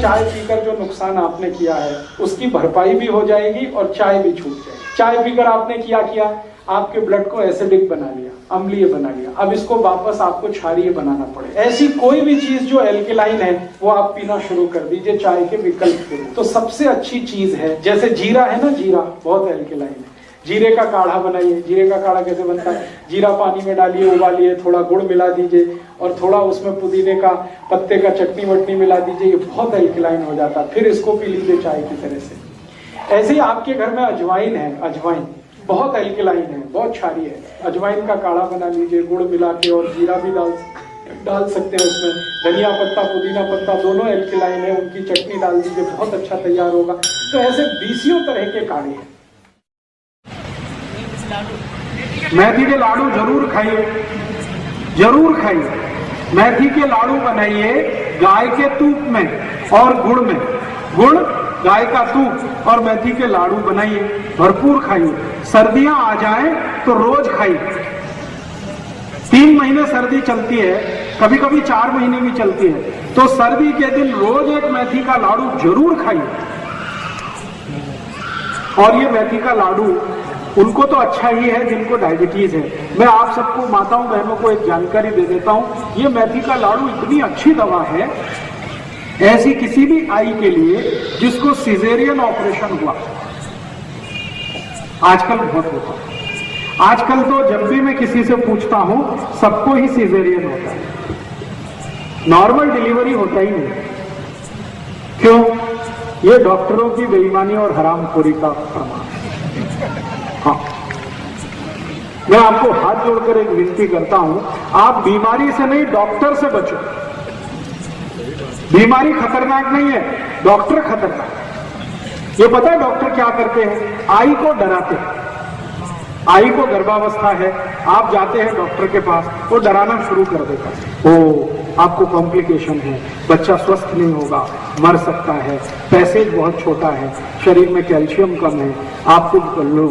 चाय पीकर जो नुकसान आपने किया है उसकी भरपाई भी हो जाएगी और चाय भी छूट जाएगी। चाय पीकर आपने किया आपके ब्लड को एसिडिक बना लिया, अम्लीय बना लिया, अब इसको वापस आपको क्षारीय बनाना पड़े। ऐसी कोई भी चीज जो एल्केलाइन है वो आप पीना शुरू कर दीजिए चाय के विकल्प के रूप। तो सबसे अच्छी चीज है, जैसे जीरा है ना, जीरा बहुत एल्केलाइन है, जीरे का काढ़ा बनाइए। जीरे का काढ़ा कैसे बनता है? जीरा पानी में डालिए, उबालिए, थोड़ा गुड़ मिला दीजिए और थोड़ा उसमें पुदीने का पत्ते का चटनी वटनी मिला दीजिए, ये बहुत एल्केलाइन हो जाता है। फिर इसको पी लीजिए चाय की तरह से। ऐसे ही आपके घर में अजवाइन है, अजवाइन बहुत एल्केलाइन है, बहुत क्षारीय है, अजवाइन का काढ़ा बना लीजिए गुड़ मिला के, और जीरा भी डाल सकते हैं उसमें, धनिया पत्ता पुदीना पत्ता दोनों एल्केलाइन है, उनकी चटनी डाल दीजिए, बहुत अच्छा तैयार होगा। तो ऐसे 20 तरह के काढ़े हैं। मेथी के लाडू जरूर खाइए, जरूर खाइए। मेथी के लाडू बनाइए गाय के तूप में और गुड़ में, गुड़ गाय का तूप और मेथी के लाडू बनाइए, भरपूर खाइए। सर्दियां आ जाएं तो रोज खाइए। 3 महीने सर्दी चलती है, कभी कभी 4 महीने भी चलती है, तो सर्दी के दिन रोज एक मेथी का लाडू जरूर खाइए। और ये मेथी का लाडू उनको तो अच्छा ही है जिनको डायबिटीज है। मैं आप सबको माताओं बहनों को एक जानकारी दे देता हूं, ये मेथी का लाडू इतनी अच्छी दवा है ऐसी किसी भी आई के लिए जिसको सिजेरियन ऑपरेशन हुआ, आजकल बहुत होता है। आजकल तो जब भी मैं किसी से पूछता हूं सबको ही सिजेरियन होता है, नॉर्मल डिलीवरी होता ही नहीं। क्यों? ये डॉक्टरों की बेईमानी और हरामखोरी का प्रमाण। हाँ, मैं आपको हाथ जोड़कर एक विनती करता हूं, आप बीमारी से नहीं डॉक्टर से बचो। बीमारी खतरनाक नहीं है, डॉक्टर खतरनाक। ये पता है डॉक्टर क्या करते हैं? आई को डराते हैं। आई को गर्भावस्था है, आप जाते हैं डॉक्टर के पास, वो डराना शुरू कर देता है, ओ आपको कॉम्प्लिकेशन है, बच्चा स्वस्थ नहीं होगा, मर सकता है, पैसेज बहुत छोटा है, शरीर में कैल्शियम कम है, आपको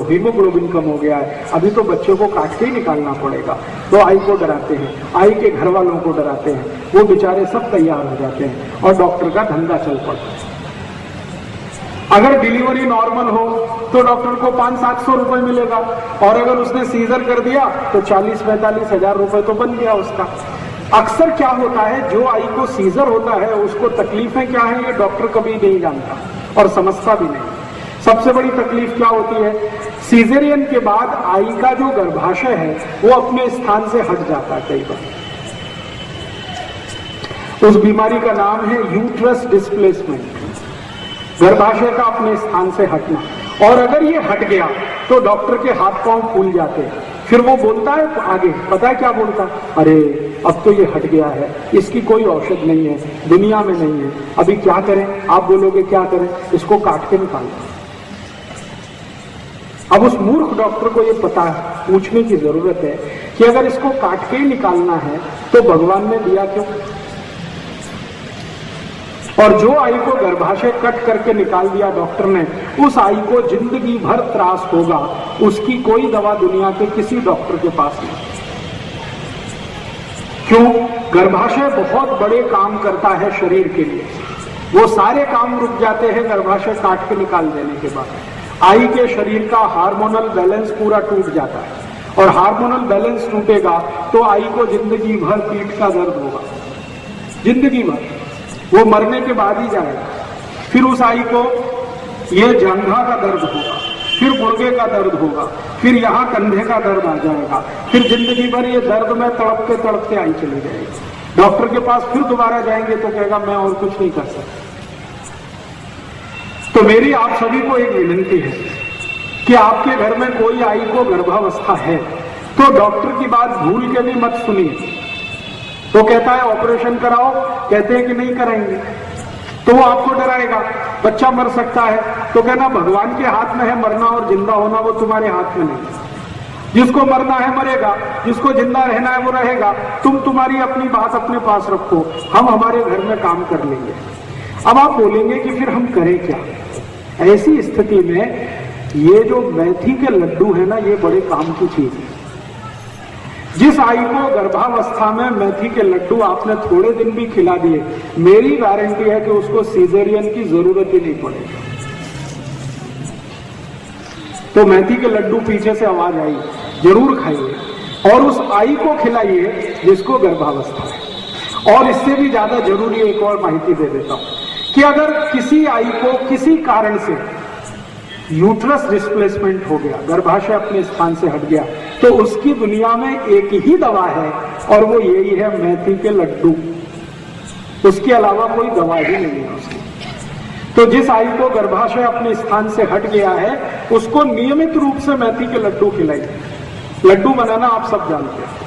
हीमोग्लोबिन कम हो गया है, अभी तो बच्चे को काट के ही निकालना पड़ेगा। तो आई को डराते हैं, आई के घर वालों को डराते हैं, वो बेचारे सब तैयार हो जाते हैं और डॉक्टर का धंधा चल पड़ता है। अगर डिलीवरी नॉर्मल हो तो डॉक्टर को 500-700 रुपए मिलेगा, और अगर उसने सीजर कर दिया तो 40-45 हजार रुपए तो बन गया उसका। अक्सर क्या होता है, जो आई को सीजर होता है उसको तकलीफें क्या है ये डॉक्टर कभी नहीं जानता और समझता भी नहीं। सबसे बड़ी तकलीफ क्या होती है? सीजरियन के बाद आई का जो गर्भाशय है वो अपने स्थान से हट जाता है कई बार। उस बीमारी का नाम है यूट्रस डिस्प्लेसमेंट, गर्भाशय का अपने स्थान से हटना। और अगर ये हट गया तो डॉक्टर के हाथ पांव फूल जाते हैं। फिर वो बोलता है आगे, पता है क्या बोलता? अरे अब तो ये हट गया है, इसकी कोई औषध नहीं है, दुनिया में नहीं है, अभी क्या करें? आप बोलोगे क्या करें? इसको काट के निकालो। अब उस मूर्ख डॉक्टर को ये पता है, पूछने की जरूरत है कि अगर इसको काट के ही निकालना है तो भगवान ने दिया क्यों? और जो आई को गर्भाशय कट करके निकाल दिया डॉक्टर ने, उस आई को जिंदगी भर त्रास होगा, उसकी कोई दवा दुनिया के किसी डॉक्टर के पास नहीं। क्यों? गर्भाशय बहुत बड़े काम करता है शरीर के लिए, वो सारे काम रुक जाते हैं गर्भाशय काट के निकाल देने के बाद। आई के शरीर का हार्मोनल बैलेंस पूरा टूट जाता है, और हार्मोनल बैलेंस टूटेगा तो आई को जिंदगी भर पीठ का दर्द होगा, जिंदगी भर। वो मरने के बाद ही जाएगा। फिर उस आई को ये जंघा का दर्द होगा, फिर गुर्गे का दर्द होगा, फिर यहाँ कंधे का दर्द आ जाएगा, फिर जिंदगी भर ये दर्द में तड़पते तड़पते आई चली जाएगी। डॉक्टर के पास फिर दोबारा जाएंगे तो कहेगा मैं और कुछ नहीं कर सकता। तो मेरी आप सभी को एक विनती है कि आपके घर में कोई आई को गर्भावस्था है तो डॉक्टर की बात भूल के भी मत सुनिए। तो कहता है ऑपरेशन कराओ, कहते हैं कि नहीं कराएंगे, तो वो आपको डराएगा, बच्चा मर सकता है, तो कहना भगवान के हाथ में है मरना और जिंदा होना, वो तुम्हारे हाथ में नहीं। जिसको मरना है मरेगा, जिसको जिंदा रहना है वो रहेगा। तुम तुम्हारी अपनी बात अपने पास रखो, हम हमारे घर में काम कर लेंगे। अब आप बोलेंगे कि फिर हम करें क्या? ऐसी स्थिति में ये जो मेथी के लड्डू है ना, ये बड़े काम की चीज है। जिस आई को गर्भावस्था में मेथी के लड्डू आपने थोड़े दिन भी खिला दिए, मेरी गारंटी है कि उसको सीजरियन की जरूरत ही नहीं पड़ेगी। तो मेथी के लड्डू पीछे से आवाज आई, जरूर खाइए और उस आई को खिलाइए जिसको गर्भावस्था है। और इससे भी ज्यादा जरूरी एक और माहिती दे देता हूं कि अगर किसी आई को किसी कारण से यूट्रस डिस्प्लेसमेंट हो गया, गर्भाशय अपने स्थान से हट गया, तो उसकी दुनिया में एक ही दवा है और वो यही है मेथी के लड्डू। उसके अलावा कोई दवा ही नहीं है उसकी। तो जिस आई को गर्भाशय अपने स्थान से हट गया है उसको नियमित रूप से मेथी के लड्डू खिलाइए। लड्डू बनाना आप सब जानते हैं।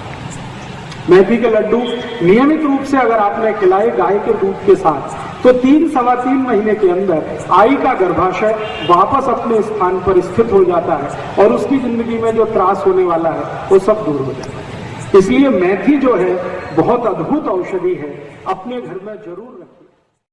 मेथी के लड्डू नियमित रूप से अगर आपने खिलाए गाय के दूध के साथ, तो 3-3.25 महीने के अंदर आई का गर्भाशय वापस अपने स्थान पर स्थित हो जाता है और उसकी जिंदगी में जो त्रास होने वाला है वो सब दूर हो जाता है। इसलिए मेथी जो है बहुत अद्भुत औषधि है, अपने घर में जरूर रखें।